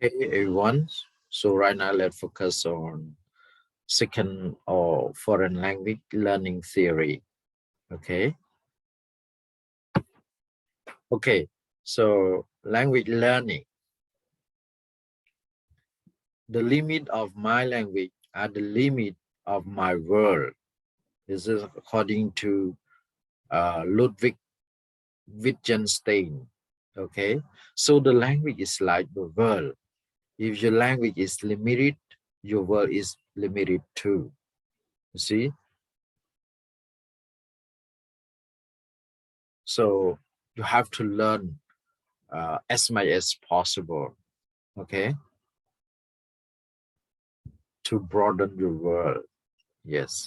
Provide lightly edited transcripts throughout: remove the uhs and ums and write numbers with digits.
Hey everyone. So right now let's focus on second or foreign language learning theory. Okay. Okay. So language learning. The limit of my language are the limit of my world. This is according to Ludwig Wittgenstein. Okay. So the language is like the world. If your language is limited, your world is limited too. You see? So you have to learn as much as possible, okay, to broaden your world. Yes.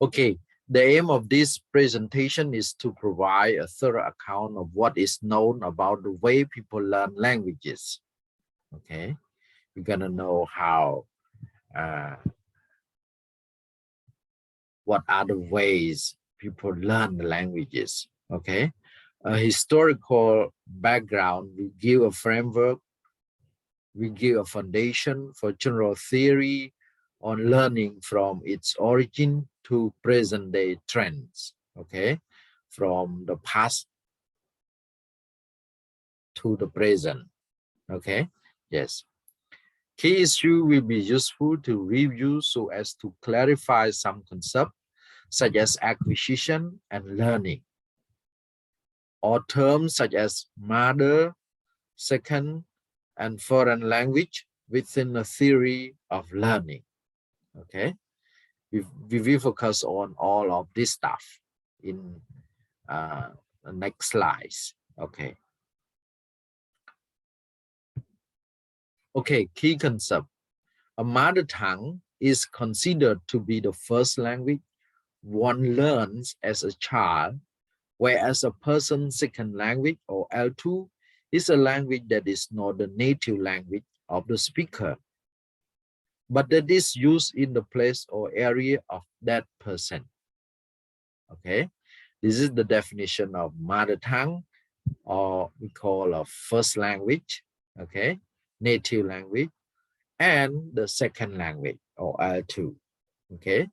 Okay. The aim of this presentation is to provide a thorough account of what is known about the way people learn languages. Okay. You're gonna know how, what are the ways people learn the languages. Okay. A historical background will give a framework, we give a foundation for general theory on learning from its origin to present day trends, okay, from the past to the present, okay. Yes, key issue will be useful to review so as to clarify some concepts such as acquisition and learning, or terms such as mother, second, and foreign language within a theory of learning, okay. We will focus on all of this stuff in the next slides. Okay. Okay, key concept. A mother tongue is considered to be the first language one learns as a child, whereas a person's second language or L2 is a language that is not the native language of the speaker, but that is used in the place or area of that person. Okay, this is the definition of mother tongue, or we call a first language, okay, native language, and the second language or L2. Okay,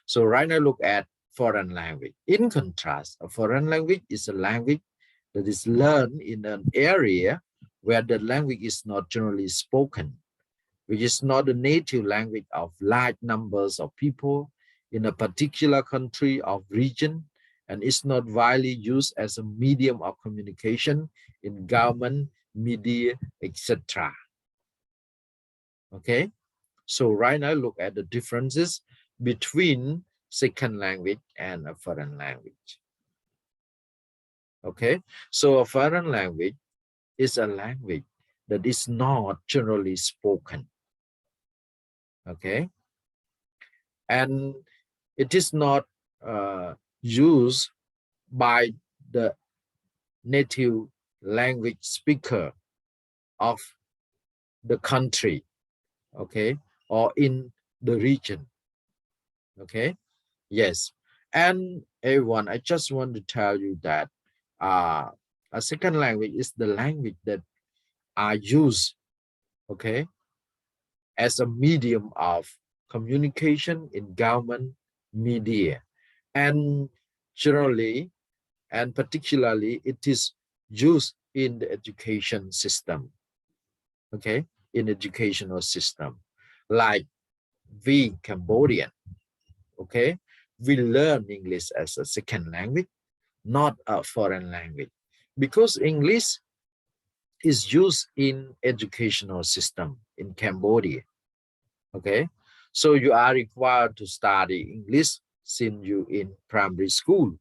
so right now look at foreign language. In contrast, a foreign language is a language that is learned in an area where the language is not generally spoken, which is not the native language of large numbers of people in a particular country or region, and is not widely used as a medium of communication in government, media, etc. Okay, so right now look at the differences between second language and a foreign language. Okay, so a foreign language is a language that is not generally spoken. Okay, and it is not used by the native language speaker of the country, okay, or in the region. Okay, yes. And everyone, I just want to tell you that a second language is the language that are used, okay, as a medium of communication in government, media, and generally and particularly it is used in the education system, okay, in educational system, like we Cambodian, okay, we learn English as a second language, not a foreign language, because English is used in educational system in Cambodia, okay. So you are required to study English since you in primary school,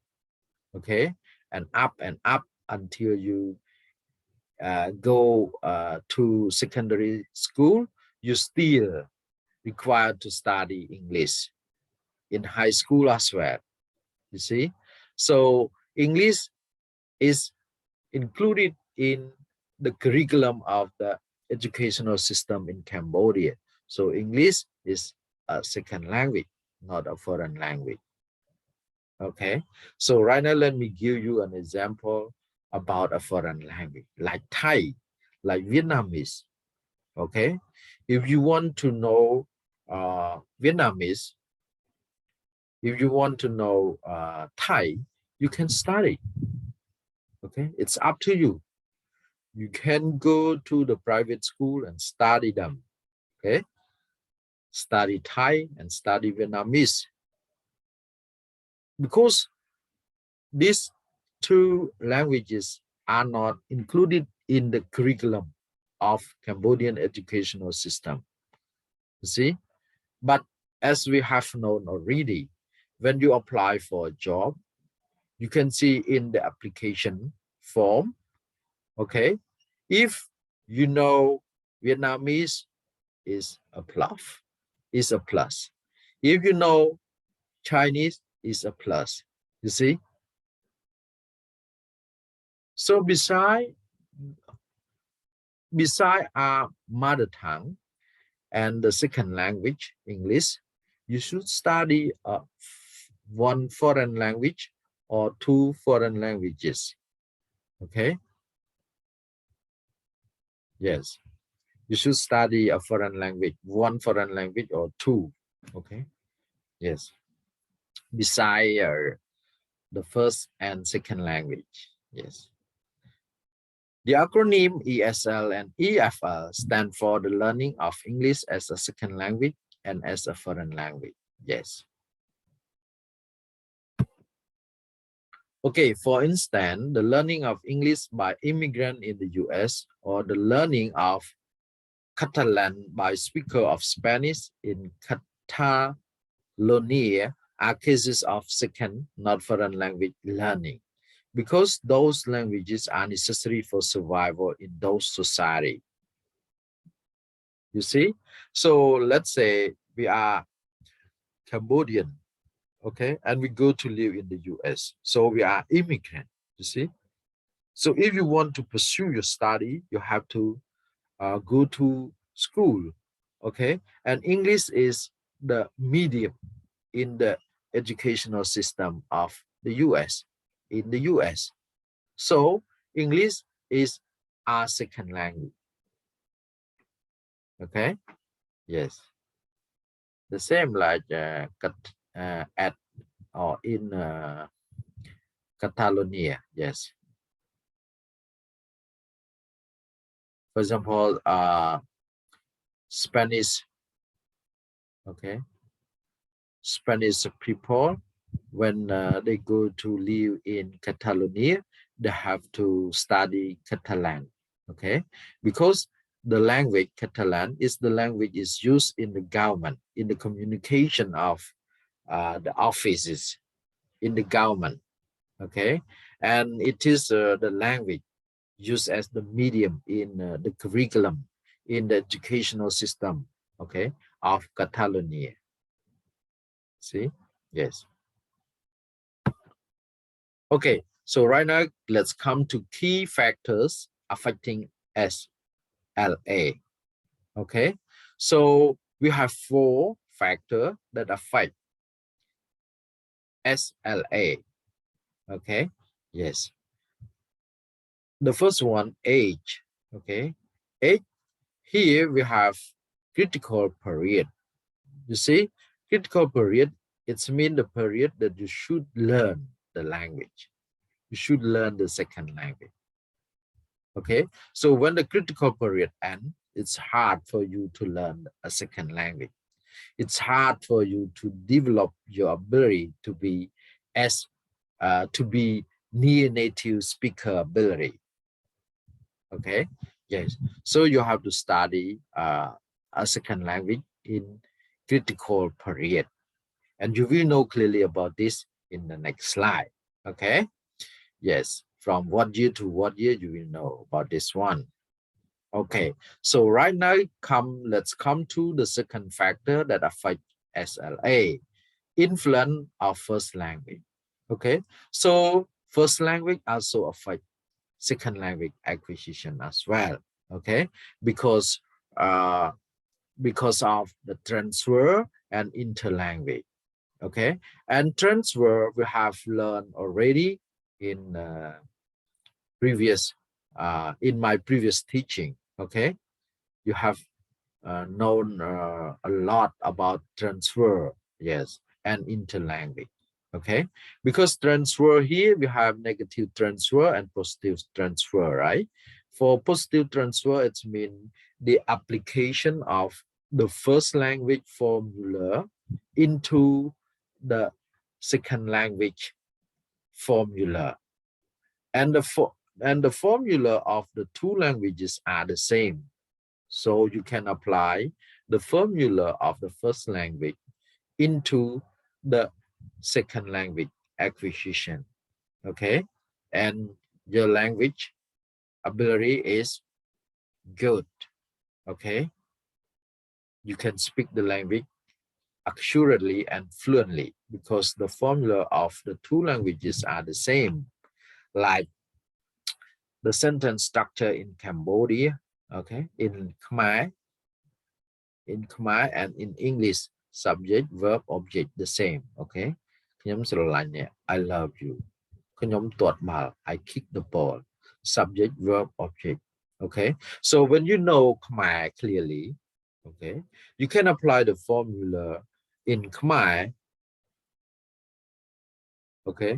okay, and up until you go to secondary school, you still required to study English in high school as well, you see. So English is included in the curriculum of the educational system in Cambodia. So English is a second language, not a foreign language. Okay, so right now let me give you an example about a foreign language like Thai. like Vietnamese. Okay, if you want to know Vietnamese, if you want to know Thai, you can study. Okay, it's up to you. You can go to the private school and study them. Okay, study Thai and study Vietnamese, because these two languages are not included in the curriculum of Cambodian educational system. You see, but as we have known already, when you apply for a job, you can see in the application form, okay, if you know Vietnamese is a plus, is a plus. If you know Chinese is a plus, you see. So beside our mother tongue and the second language, English, you should study one foreign language or two foreign languages. Okay. Yes, you should study a foreign language, one foreign language or two. Okay. Yes, beside the first and second language. Yes. The acronym ESL and EFL stand for the learning of English as a second language and as a foreign language. Yes. Okay, for instance, the learning of English by immigrant in the US or the learning of Catalan by speaker of Spanish in Catalonia are cases of second, not foreign language learning, because those languages are necessary for survival in those society. You see? So let's say we are Cambodian, okay, and we go to live in the US. So we are immigrant, you see? So if you want to pursue your study, you have to go to school, okay? And English is the medium in the educational system of the US, in the US. So English is our second language, okay? Yes. The same like at or in Catalonia, yes. For example, Spanish, okay, Spanish people, when they go to live in Catalonia, they have to study Catalan, okay, because the language Catalan is the language is used in the government, in the communication of the offices in the government, okay, and it is the language used as the medium in the curriculum in the educational system, okay, of Catalonia. See, yes. Okay, so right now let's come to key factors affecting SLA. Okay, so we have 4 factors that affect SLA. Okay, yes. The first one, age. Okay, age. Here we have critical period. You see, critical period, it's mean the period that you should learn the language. You should learn the second language. Okay, so when the critical period ends, it's hard for you to learn a second language. It's hard for you to develop your ability to be near native speaker ability. Okay, yes. So you have to study a second language in critical period, and you will know clearly about this in the next slide. Okay, yes. From what year to what year you will know about this one. Okay, so right now let's come to the second factor that affect SLA, influence of first language. Okay, so first language also affect second language acquisition as well. Okay, because uh, of the transfer and interlanguage. Okay, and transfer we have learned already in previous in my previous teaching. Okay, you have known a lot about transfer, yes, and interlanguage. Okay, because transfer here we have negative transfer and positive transfer, right? For positive transfer, it means the application of the first language formula into the second language formula, and the formula of the two languages are the same. So you can apply the formula of the first language into the second language acquisition. Okay, and your language ability is good. Okay, you can speak the language accurately and fluently because the formula of the two languages are the same, like the sentence structure in Cambodia, okay, in Khmer and in English, subject verb object the same. Okay, ខ្ញុំស្រឡាញ់អ្នក I love you, ខ្ញុំទាត់បាល់ I kick the ball, subject verb object. Okay, so when you know Khmer clearly, okay, you can apply the formula in Khmer, okay,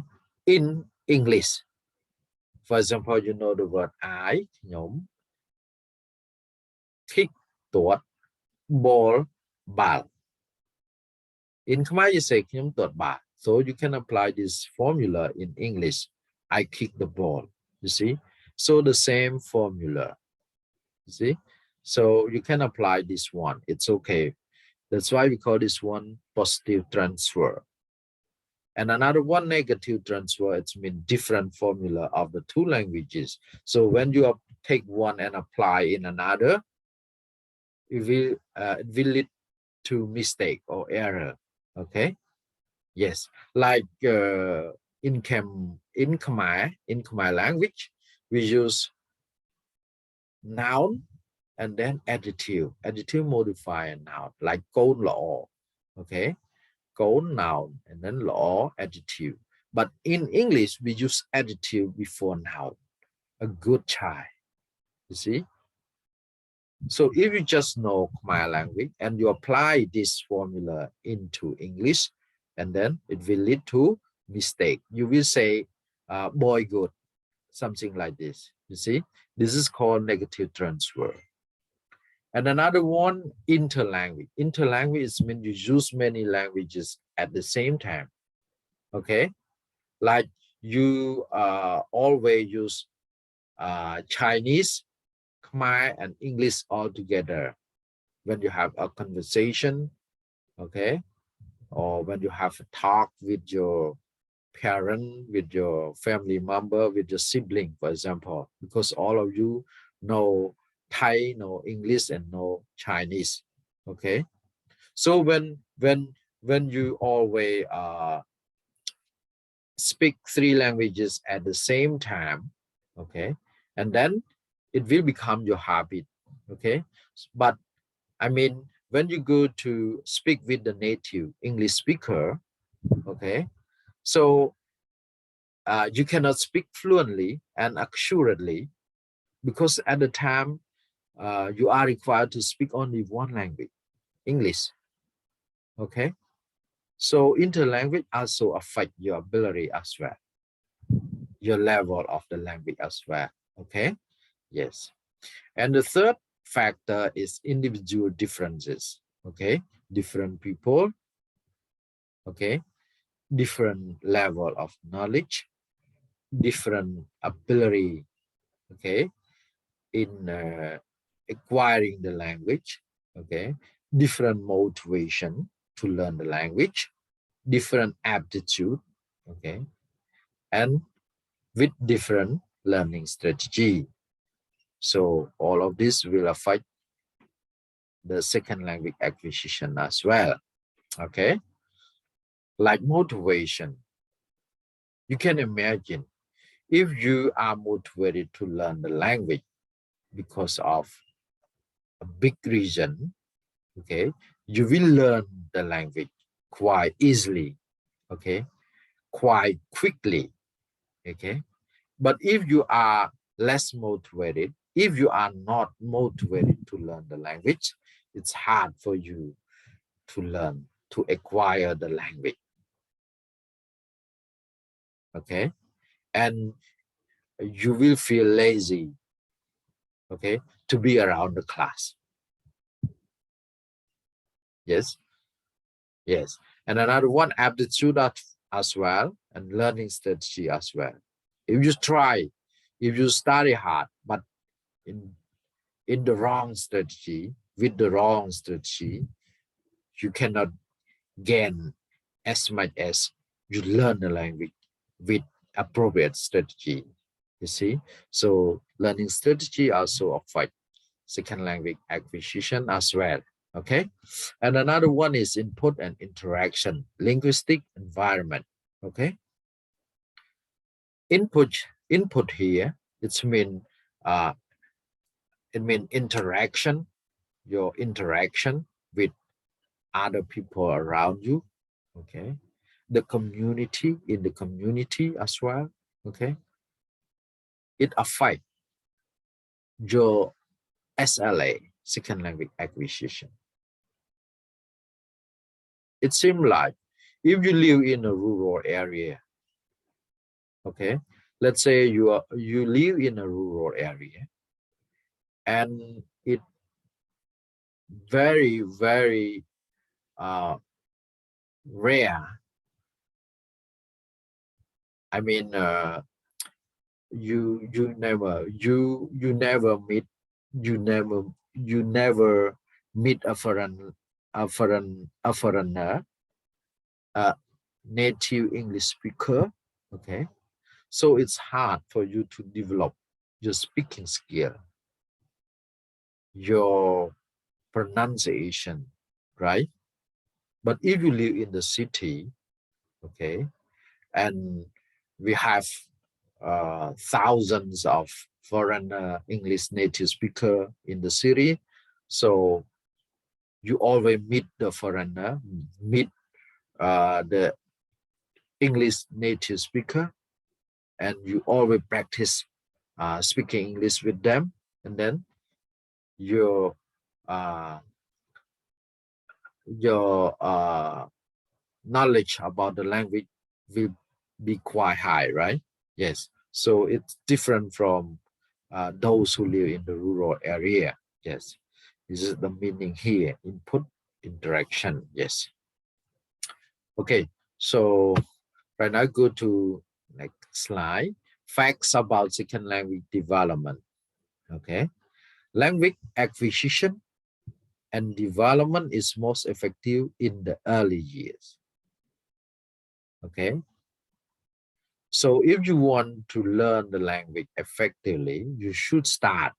in English. For example, you know the word I, ខ្ញុំ kick ទាត់ ball បាល់ in Khmer you say ខ្ញុំទាត់បាល់ so you can apply this formula in English. I kick the ball, you see, so the same formula, you see, so you can apply this one, it's okay. That's why we call this one positive transfer. And another one negative transfer, it's mean different formula of the two languages. So when you take one and apply in another, it will lead to mistake or error. Okay, yes, like in Khmer language, we use noun and then adjective modifier noun, like cone law. Okay, cone noun and then law adjective. But in English we use adjective before noun, a good child, you see. So if you just know Khmer language and you apply this formula into English, and then it will lead to mistake. You will say boy good, something like this, you see. This is called negative transfer. And another one, interlanguage. Interlanguage means you use many languages at the same time. Okay, like you always use Chinese, Khmer, and English all together when you have a conversation, okay, or when you have a talk with your parent, with your family member, with your sibling, for example, because all of you know Thai, know English, and know Chinese. Okay, so when you always speak three languages at the same time, okay, and then it will become your habit. Okay, but I mean, when you go to speak with the native English speaker, okay, so you cannot speak fluently and accurately because at the time you are required to speak only one language, English. Okay, so interlanguage also affect your ability as well, your level of the language as well. Okay, yes. And the third factor is individual differences. Okay, different people, okay, different level of knowledge, different ability, okay, in acquiring the language, okay, different motivation to learn the language, different aptitude, okay, and with different learning strategy. So all of this will affect the second language acquisition as well. Okay, like motivation, you can imagine if you are motivated to learn the language because of a big reason, okay, you will learn the language quite easily, okay, quite quickly. Okay, but if you are less motivated. If you are not motivated to learn the language, it's hard for you to learn, to acquire the language. Okay, and you will feel lazy, okay, to be around the class. Yes, yes. And another one, aptitude as well, and learning strategy as well. If you try, if you study hard, but in the wrong strategy, with the wrong strategy, you cannot gain as much as you learn the language with appropriate strategy. You see, so learning strategy also affect second language acquisition as well. Okay, and another one is input and interaction, linguistic environment. Okay, input here, it's mean it means interaction, your interaction with other people around you. Okay, the community, in the community as well. Okay, it affects your SLA, second language acquisition. It seems like if you live in a rural area, okay, let's say you live in a rural area, and it very, very rare. I mean, you never meet, you never meet a foreigner, a native English speaker. Okay, so it's hard for you to develop your speaking skill, your pronunciation, right? But if you live in the city, okay, and we have thousands of foreign English native speaker in the city, so you always meet the foreigner, meet the English native speaker, and you always practice speaking English with them, and then your uh, knowledge about the language will be quite high, right? Yes. So it's different from those who live in the rural area. Yes. This is the meaning here. Input, interaction. Yes. Okay. So right now go to next slide. Facts about second language development. Okay. Language acquisition and development is most effective in the early years. Okay. So if you want to learn the language effectively, you should start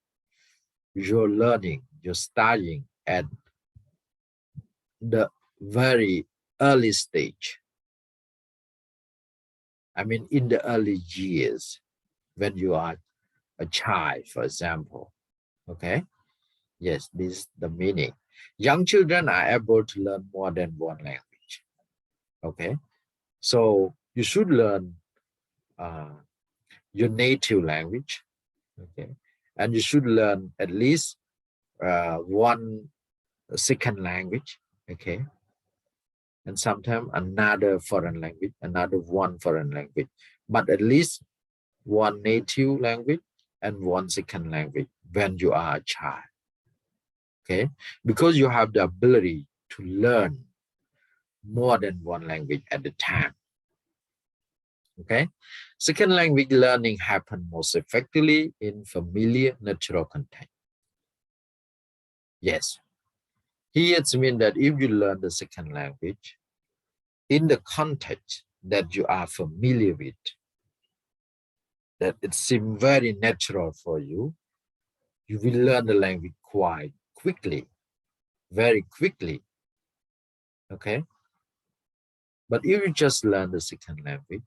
your learning, your studying at the very early stage. I mean, in the early years, when you are a child, for example. Okay. Yes, this is the meaning. Young children are able to learn more than one language. Okay. So you should learn your native language. Okay. And you should learn at least one second language. Okay. And sometimes another foreign language, another one foreign language, but at least one native language and one second language when you are a child. Okay, because you have the ability to learn more than one language at a time. Okay, second language learning happens most effectively in familiar natural context. Yes, here it means that if you learn the second language in the context that you are familiar with, that it seems very natural for you, you will learn the language quite quickly, very quickly. Okay, but if you just learn the second language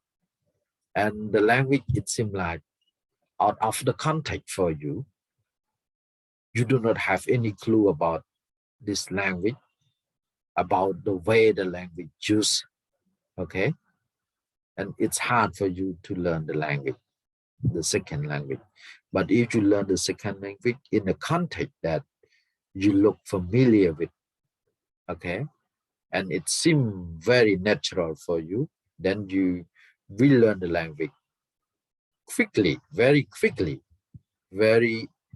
and the language, it seems like out of the context for you, you do not have any clue about this language, about the way the language used. Okay, and it's hard for you to learn the language, the second language. But if you learn the second language in a context that you look familiar with, okay, and it seems very natural for you, then you will learn the language quickly, very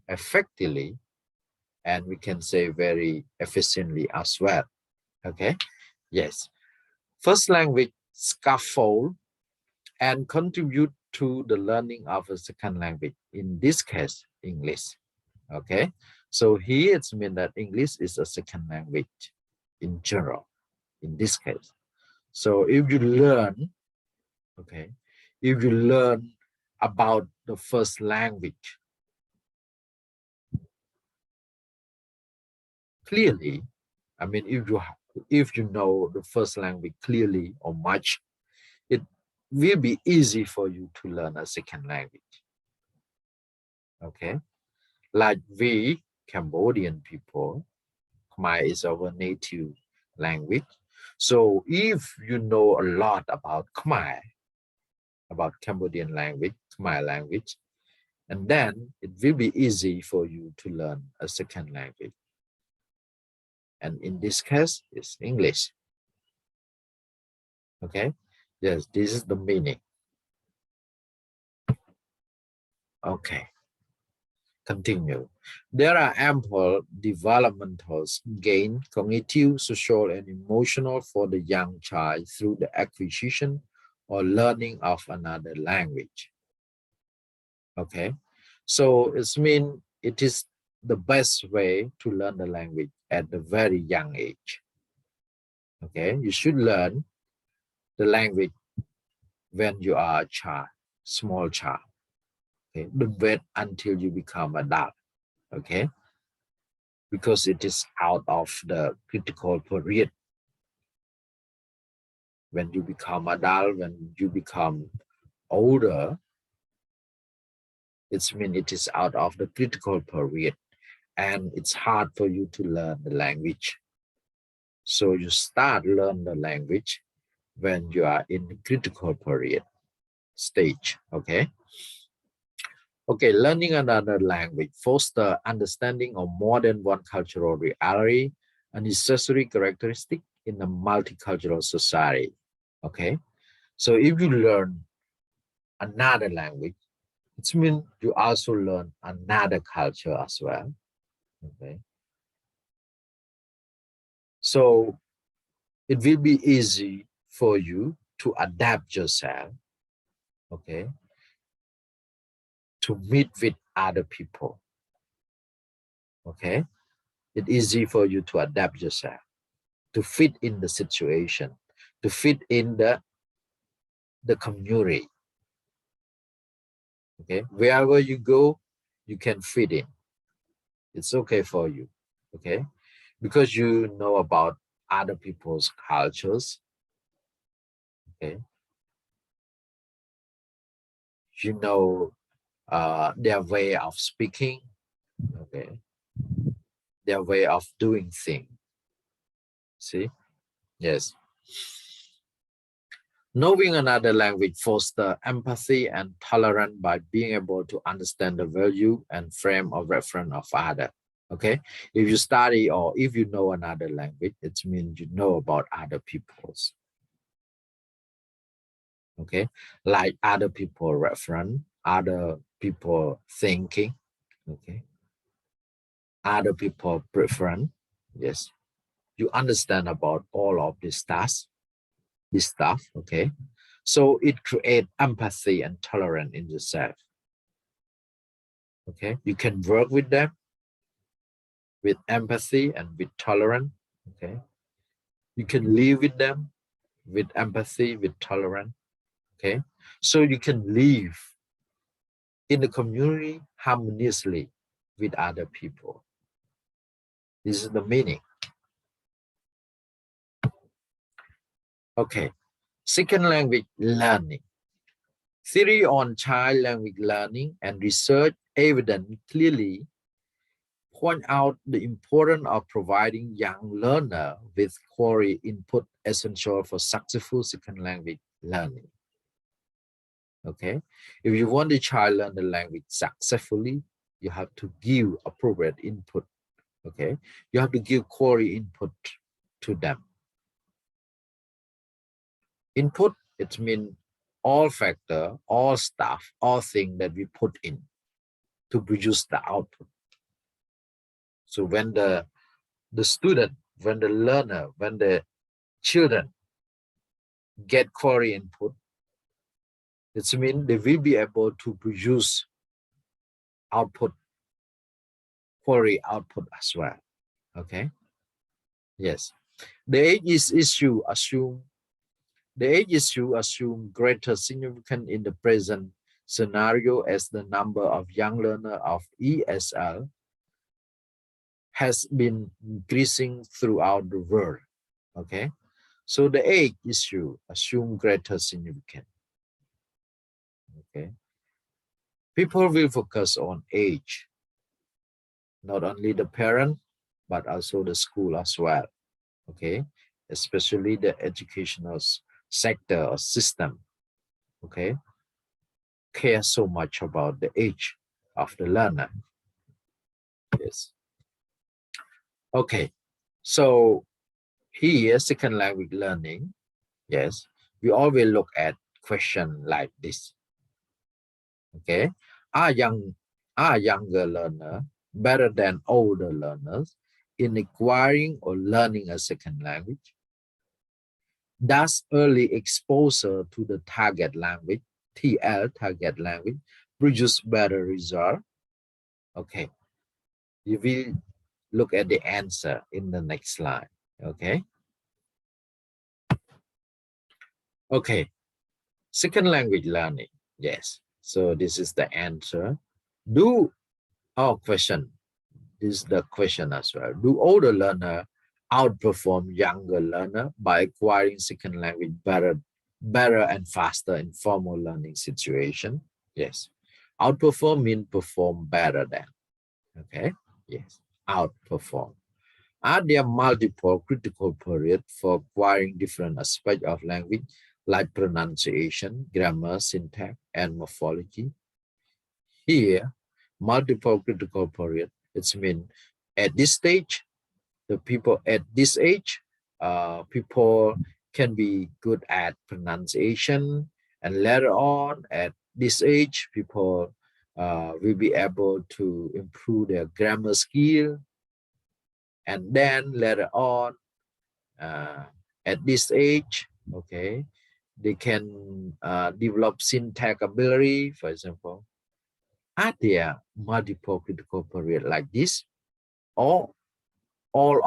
effectively, and we can say very efficiently as well. Okay, yes. First language scaffold and contribute to the learning of a second language. In this case, English. Okay, so here it's mean that English is a second language in general. In this case, so if you learn, okay, if you learn about the first language clearly, I mean, if you know the first language clearly or much, it will be easy for you to learn a second language. Okay, like we Cambodian people, Khmer is our native language. So if you know a lot about Khmer, about Cambodian language, Khmer language, and then it will be easy for you to learn a second language. And in this case, it's English. Okay, yes, this is the meaning. Okay, continue. There are ample developmental gain, cognitive, social, and emotional for the young child through the acquisition or learning of another language. Okay, so it's mean it is the best way to learn the language at the very young age. Okay, you should learn the language when you are a child, small child. Okay, don't wait until you become adult. Okay, because it is out of the critical period. When you become adult, when you become older, it's mean it is out of the critical period, and it's hard for you to learn the language. So you start learn the language when you are in the critical period stage. Okay. Okay, learning another language foster understanding of more than one cultural reality, a necessary characteristic in a multicultural society. Okay, so if you learn another language, it means you also learn another culture as well. Okay, so it will be easy for you to adapt yourself. Okay, to meet with other people. Okay, it's easy for you to adapt yourself, to fit in the situation, to fit in the community. Okay, wherever you go, you can fit in. It's okay for you. Okay, because you know about other people's cultures. Okay, you know their way of speaking. Okay, their way of doing things. See, yes. Knowing another language fosters empathy and tolerance by being able to understand the value and frame of reference of other. Okay, if you study or if you know another language, it means you know about other people's. Okay, like other people reference, other people thinking. Okay, other people preference. Yes, you understand about all of this stuff. Okay, so it creates empathy and tolerance in yourself. Okay, you can work with them with empathy and with tolerance. Okay, you can live with them with empathy, with tolerance. Okay, so you can live in the community harmoniously with other people. This is the meaning. Okay, second language learning. Theory on child language learning and research evidence clearly point out the importance of providing young learner with quality input essential for successful second language learning. Okay, if you want the child learn the language successfully, you have to give appropriate input. Okay, you have to give quality input to them. Input, it means all factor, all stuff, all things that we put in to produce the output. So when the student, when the learner, when the children get query input, it means they will be able to produce output, query output as well. Okay. Yes. The age issue assume greater significance in the present scenario as the number of young learners of ESL has been increasing throughout the world. Okay, so the age issue assume greater significance. Okay, people will focus on age, not only the parent, but also the school as well. Okay, especially the educational sector or system. Okay, care so much about the age of the learner. Yes. Okay, so here second language learning. Yes, we always look at question like this. Okay, are younger learner better than older learners in acquiring or learning a second language? Does early exposure to the target language, TL, target language, produce better result? Okay, you will look at the answer in the next slide. Okay. Okay, second language learning. Yes, so this is the answer. Do, oh, question. This is the question as well. Do older learner outperform younger learner by acquiring second language better and faster in formal learning situation? Yes. Outperform means perform better than. Okay. Yes. Outperform. Are there multiple critical periods for acquiring different aspects of language like pronunciation, grammar, syntax, and morphology? Here, multiple critical periods, it's mean at this stage, the people at this age, people can be good at pronunciation, and later on at this age, people will be able to improve their grammar skill, and then later on, at this age, okay, they can develop syntax ability, for example. Are there multiple critical periods like this, or all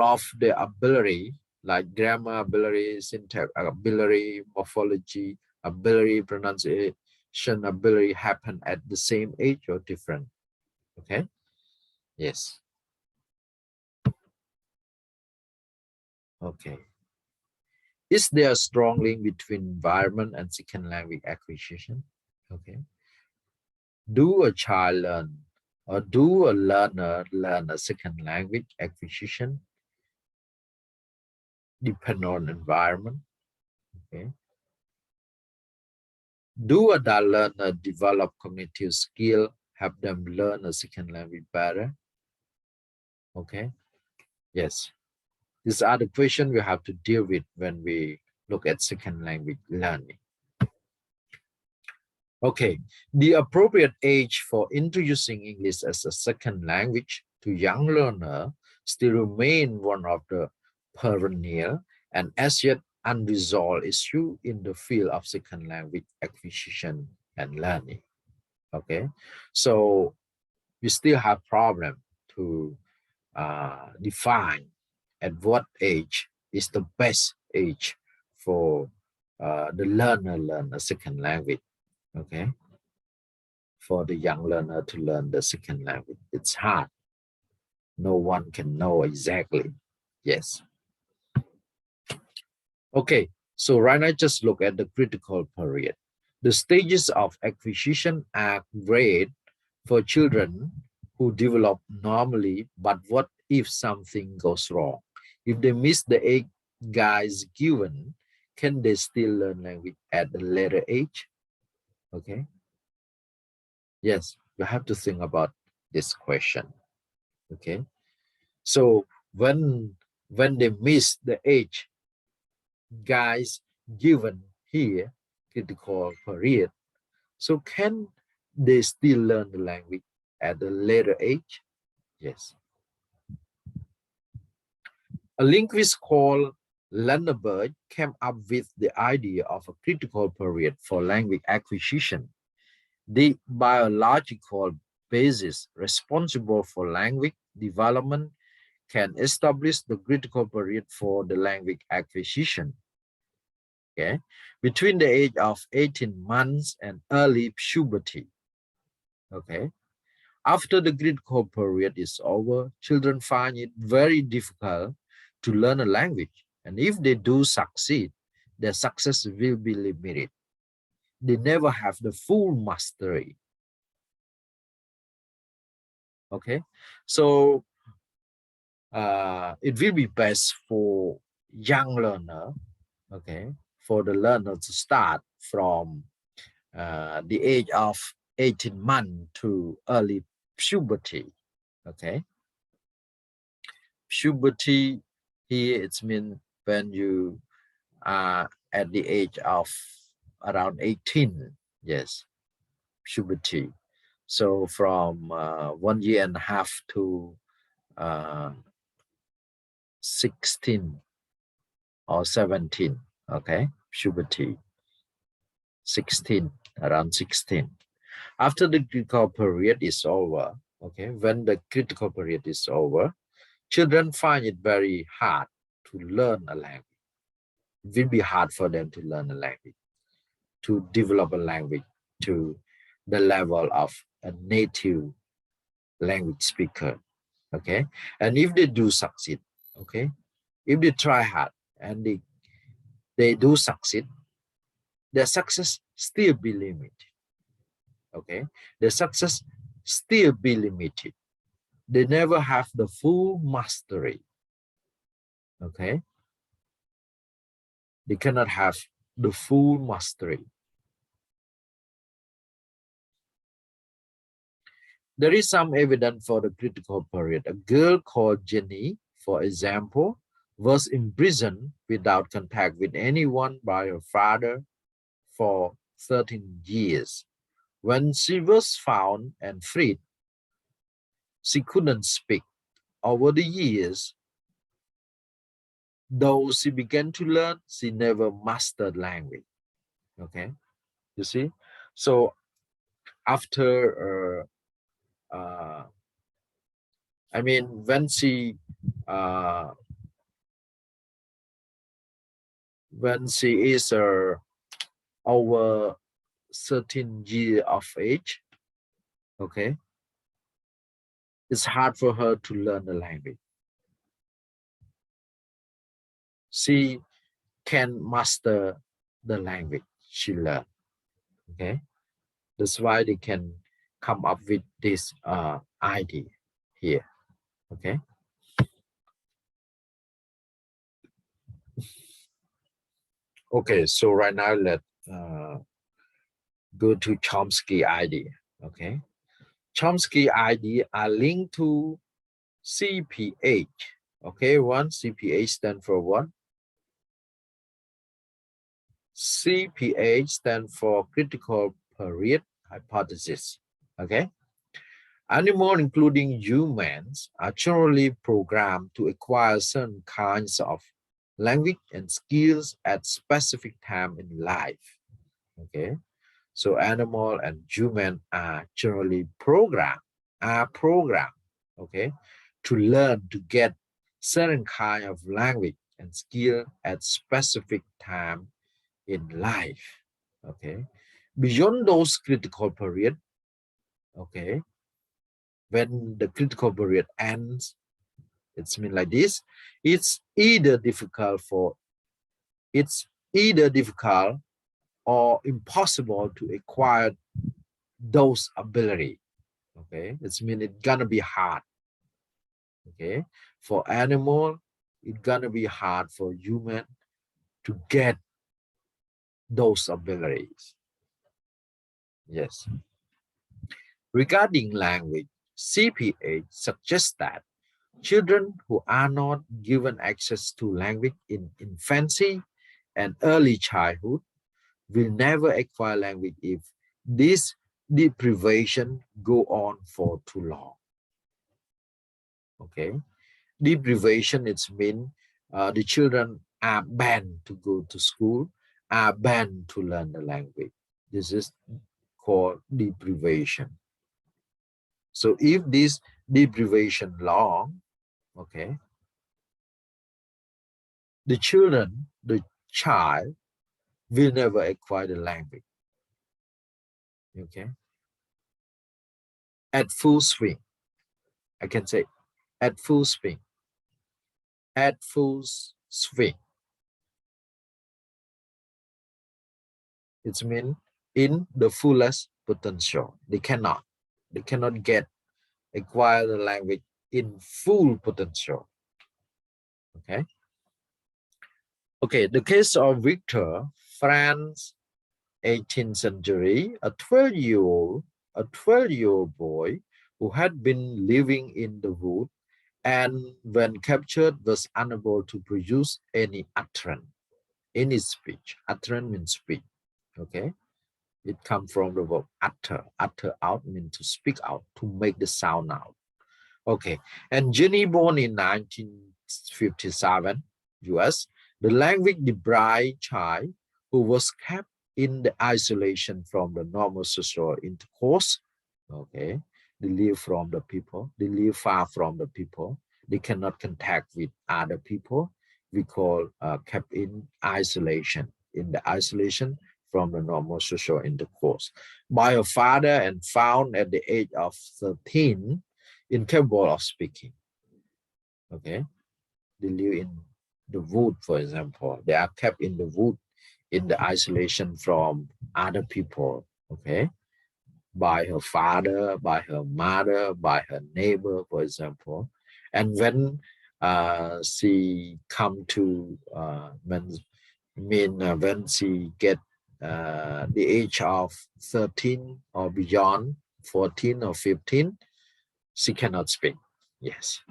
of the ability, like grammar ability, syntax ability, morphology ability, pronunciation ability, happen at the same age or different? Okay. Yes. Okay. Is there a strong link between environment and second language acquisition? Okay. Do a child learn, or do a learner learn a second language acquisition? Depend on environment. Okay. Do adult learner develop cognitive skill, help them learn a second language better? Okay. Yes. These are the questions we have to deal with when we look at second language learning. Okay, the appropriate age for introducing English as a second language to young learner still remain one of the perennial and as yet unresolved issue in the field of second language acquisition and learning. Okay, so we still have problem to define at what age is the best age for the learner learn a second language. Okay, for the young learner to learn the second language. It's hard. No one can know exactly. Yes. Okay, so right now just look at the critical period. The stages of acquisition are great for children who develop normally, but what if something goes wrong? If they miss the age guides given, can they still learn language at the later age? Okay. Yes, you have to think about this question. Okay. So when they miss the age, guys given here, critical period, so can they still learn the language at a later age? Yes. A linguist called Lundeberg came up with the idea of a critical period for language acquisition. The biological basis responsible for language development can establish the critical period for the language acquisition. Okay, between the age of 18 months and early puberty. Okay, after the critical period is over, children find it very difficult to learn a language, and if they do succeed, their success will be limited. They never have the full mastery. Okay, so it will be best for young learner, okay, for the learner to start from the age of 18 months to early puberty. Okay, puberty here it's mean when you are at the age of around 18. Yes, puberty. So from 1 year and a half to uh, 16 or 17. Okay, puberty. 16, around 16. After the critical period is over, okay, when the critical period is over, children find it very hard to learn a language. It will be hard for them to learn a language, to develop a language to the level of a native language speaker. Okay, and if they do succeed, okay, if they try hard and they do succeed, their success still be limited. Okay, the success still be limited. They never have the full mastery. Okay, they cannot have the full mastery. There is some evidence for the critical period. A girl called Jenny, for example, was imprisoned without contact with anyone by her father for 13 years. When she was found and freed, she couldn't speak. Over the years, though she began to learn, she never mastered language. Okay, you see? So after, I mean, uh, when she is over 13 years of age, okay, it's hard for her to learn the language. She can master the language she learned. Okay, that's why they can come up with this idea here. Okay, okay, so right now let's go to Chomsky idea. Okay, Chomsky idea are linked to CPH. Okay, one CPH stand for what? CPH stand for critical period hypothesis. Okay, animals, including humans, are generally programmed to acquire certain kinds of language and skills at specific time in life. Okay, so animal and human are generally programmed, okay, to learn to get certain kind of language and skill at specific time in life. Okay, beyond those critical period, okay, when the critical period ends, it's mean like this. It's either difficult or impossible to acquire those ability. Okay, it's mean it's gonna be hard. Okay, for animal, it's gonna be hard for human to get those abilities. Yes. Regarding language, CPH suggests that children who are not given access to language in infancy and early childhood will never acquire language if this deprivation go on for too long. Okay, deprivation it's mean the children are banned to go to school, are banned to learn the language. This is called deprivation. So if this deprivation long, okay, the child will never acquire the language. Okay, at full swing, I can say at full swing, at full swing. It means in the fullest potential. They cannot get acquire the language in full potential. Okay. Okay, the case of Victor, France, 18th century, a 12-year-old boy who had been living in the wood and when captured was unable to produce any utterance in his speech. Utterance means speech. Okay. It comes from the verb utter. Utter out means to speak out, to make the sound out. Okay. And Jenny, born in 1957, US, the language deprived child who was kept in the isolation from the normal social intercourse. Okay. They live from the people. They live far from the people. They cannot contact with other people. We call kept in isolation. In the isolation from the normal social intercourse by a father and found at the age of 13 incapable of speaking. Okay, they live in the wood, for example. They are kept in the wood in the isolation from other people. Okay, by her father, by her mother, by her neighbor, for example. And when she come to when she get the age of 13 or beyond, 14 or 15, she cannot speak. Yes.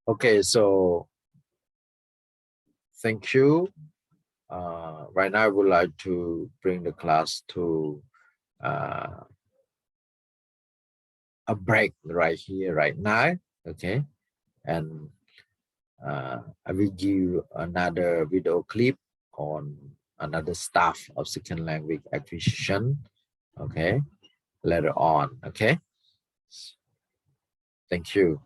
Okay, so thank you. Right now, I would like to bring the class to a break right here, right now. Okay, and I will give you another video clip on another stuff of second language acquisition. Okay, later on. Okay, thank you.